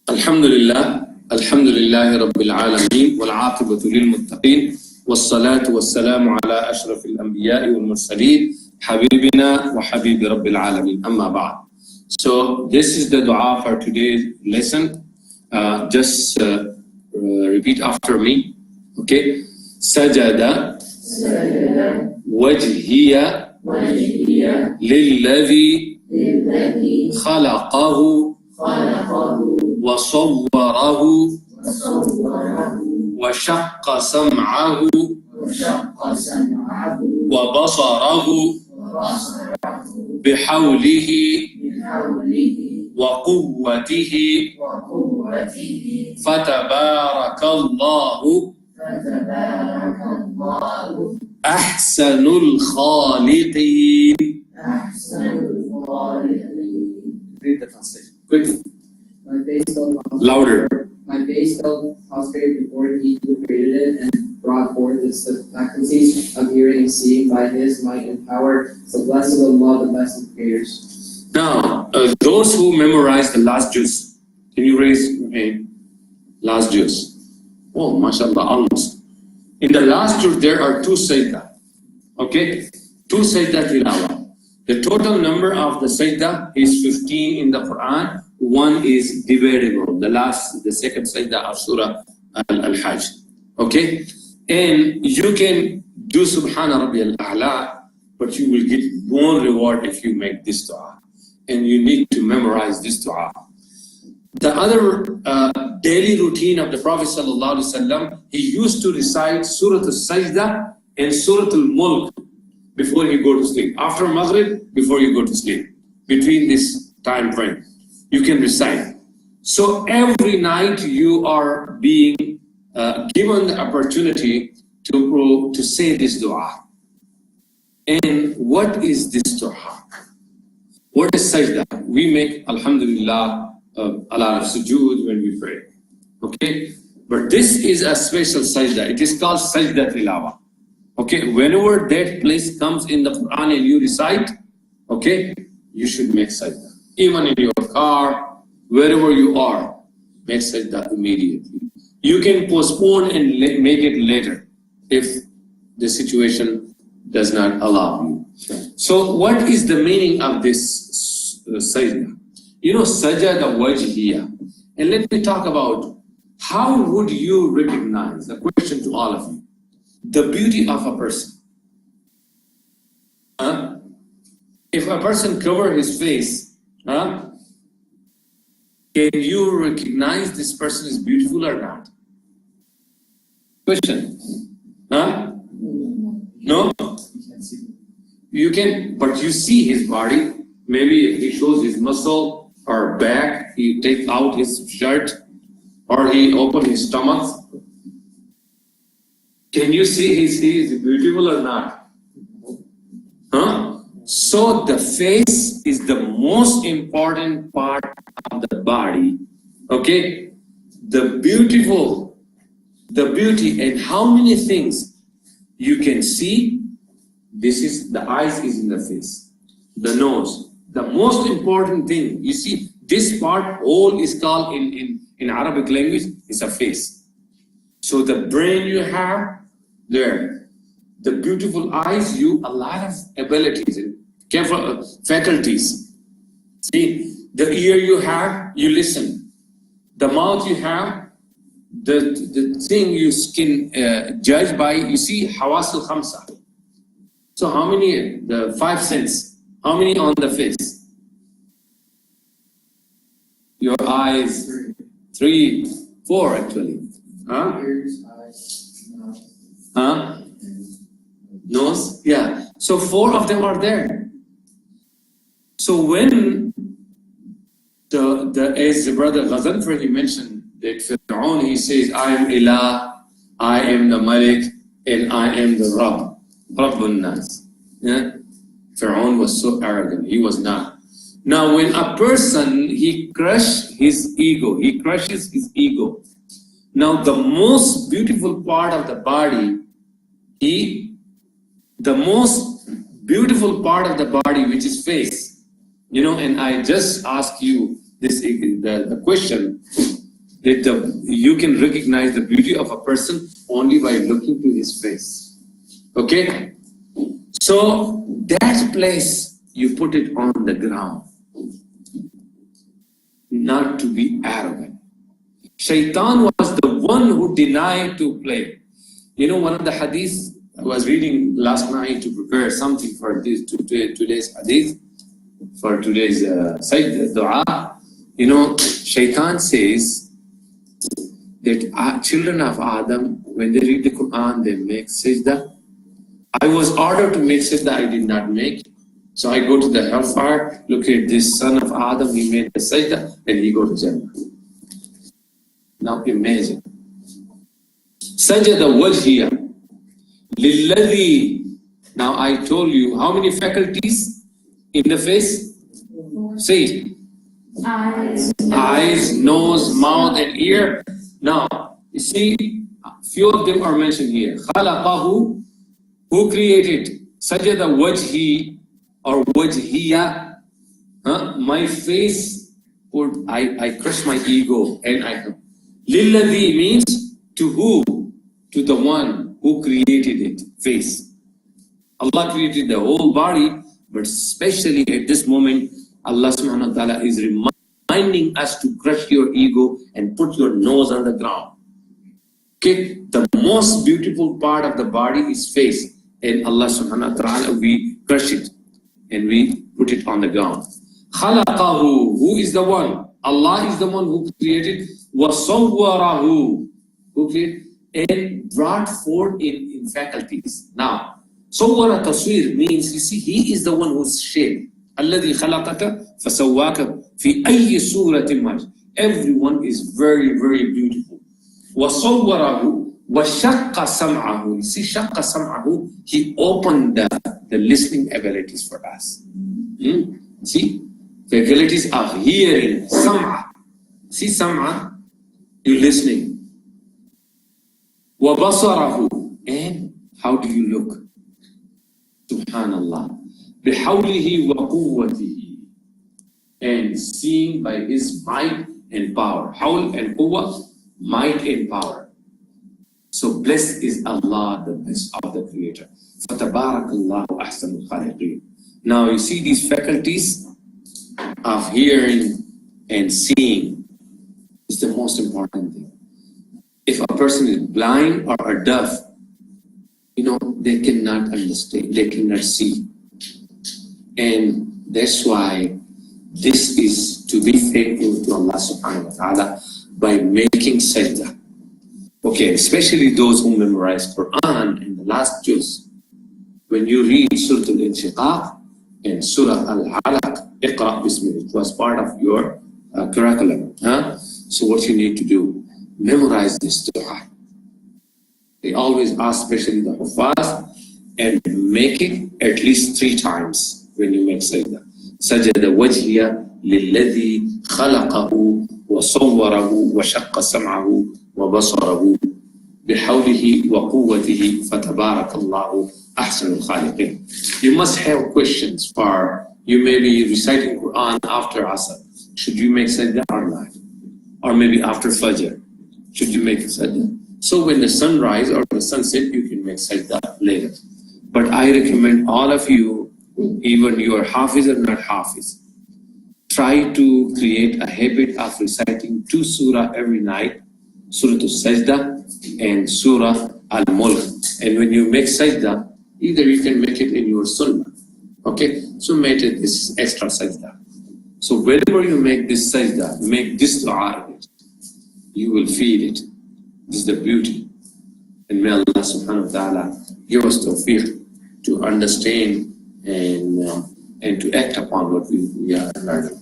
الحمد لله رب العالمين والعاقبة للمتقين والصلاة والسلام على أشرف الأنبياء والمرسلين حبيبنا وحبيب رب العالمين أما بعد. So this is the dua for today's lesson. Just repeat after me. Okay. Sajada wajhiya للذي خلقه وصوره وشق سمعه وبصره بحوله وقوته فتبارك الله أحسن الخالقين. Read the translation quickly. Louder. My face fell prostrate before He who created it and brought forth its faculties of hearing and seeing by His might and power. So blessed Allah, the best of creators. Now, those who memorize the last juz, can you raise your hand? Last juz. Oh, mashallah, almost. In the last juz, there are 2 sajda. Okay? 2 sajda tilawat. The total number of the sajda is 15 in the Quran. 1 is debatable. The second sajda of Surah Al-Hajj. Okay? And you can do Subhana Rabbi al-A'la, but you will get more reward if you make this dua. And you need to memorize this dua. The other daily routine of the Prophet ﷺ, he used to recite Surah Al-Sajda and Surah Al-Mulk before he go to sleep. After Maghrib, before you go to sleep. Between this time frame, you can recite. So every night you are being given the opportunity to say this dua. And what is this dua? What is sajda? We make, alhamdulillah, a lot of sujood when we pray. Okay? But this is a special sajda. It is called Sajda Tilawat. Okay? Whenever that place comes in the Quran and you recite, okay, you should make sajda. Even in your car, wherever you are, make sajda immediately. You can postpone and make it later if the situation does not allow you. So what is the meaning of this sajda? You know, sajada wajhiya. And let me talk about how would you recognize, a question to all of you, the beauty of a person. If a person covers his face, can you recognize this person is beautiful or not? Question. No? You can, but you see his body. Maybe he shows his muscle or back, he takes out his shirt or he opens his stomach. Can you see he is beautiful or not? So the face is the most important part of the body. Okay? The beauty and how many things you can see. This is the eyes is in the face. The nose. The most important thing, you see, this part all is called in Arabic language is a face. So the brain you have there, the beautiful eyes, you a lot of abilities and faculties. See, the ear you have, you listen. The mouth you have, the thing you can judge by, you see, hawasul khamsa. So how many, the 5 senses, how many on the face? Your eyes, 3, 4 actually. Ears, eyes, Nose? Yeah. So 4 of them are there. So when as the brother Ghazanfar, he mentioned that Fir'aun, he says, I am Ilah, I am the Malik, and I am the Rabbun Nas. Yeah? Fir'aun was so arrogant. He was not. Now, when a person, he crushes his ego. Now, the most beautiful part of the body, which is face, You know, and I just asked you this the question that you can recognize the beauty of a person only by looking to his face. Okay? So that place, you put it on the ground. Not to be arrogant. Shaitan was the one who denied to play. You know, one of the hadiths I was reading last night to prepare something for this today's hadith, for today's Sajda dua. You know, Shaitan says that children of Adam, when they read the Quran, they make sajda. I was ordered to make sajda, I did not make. So I go to the hellfire, look at this son of Adam, he made the sajda, and he go to Jannah. Now imagine. Sajda wajhiya lilladhi. Now I told you how many faculties in the face? Say it. Eyes, nose, mouth, and ear. Now, you see, few of them are mentioned here. Khalaqahu, who created? Sajada wajhi or wajhiya. My face, I crush my ego and I. Lilladhi means to who? To the one who created it, face. Allah created the whole body, but especially at this moment, Allah subhanahu wa ta'ala is reminding us to crush your ego and put your nose on the ground. Okay, the most beautiful part of the body is face, and Allah subhanahu wa ta'ala, we crush it and we put it on the ground. Khalaqahu, who is the one? Allah is the one who created. Wasawwarahu, who created and brought forth in faculties. Now, sawwara taswir means, you see, he is the one who's shaped. Alladhi khalaqaka fasawwaka fi ayyi suratin ma. Everyone is very, very beautiful. Wasawwarahu wa shaqqa sam'ahu. You see, shaqqa sam'ahu, he opened the listening abilities for us. See, the abilities of hearing, sam'a. See, sam'a, you're listening. Wa basarahu, and how do you look? Subhanallah. Bihawlihi wa quwwatihi, and seeing by his might and power. Hawl and quwwah, might and power. So blessed is Allah, the best of the Creator. Fatabarakallahu ahsanul khaliqeen. Now you see these faculties of hearing and seeing is the most important thing. If a person is blind or deaf, you know, they cannot understand, they cannot see. And that's why this is to be thankful to Allah subhanahu wa ta'ala by making sajda. Okay, especially those who memorize Quran in the last juz. When you read Surah Al-Inshiqaq and Surah Al-Alaq, Iqra Bismillah, it was part of your curriculum. So what you need to do, memorize this dua. They always ask, especially the Hufaz, and make it at least 3 times when you make sajda. Sajada wajhiya lilladhi khalaqahu wa sawwarahu wa shaqqa sam'ahu wa basarahu bihawlihi wa quwwatihi fatabarakallahu ahsanul khaliqin. You must have questions for, you may be reciting Quran after Asr. Should you make sajda or not? Or maybe after Fajr. Should you make sajda? So when the sun rises or the sunset, you can make sajda later. But I recommend all of you, even you are hafiz or not hafiz, try to create a habit of reciting 2 surah every night, Surah Al-Sajda and Surah Al-Mulk. And when you make sajda, either you can make it in your sunnah. Okay, so make it this extra sajda. So whenever you make this sajda, make this dua in it. You will feel it. This is the beauty. And may Allah subhanahu wa ta'ala give us tawfiq to understand and to act upon what we are learning.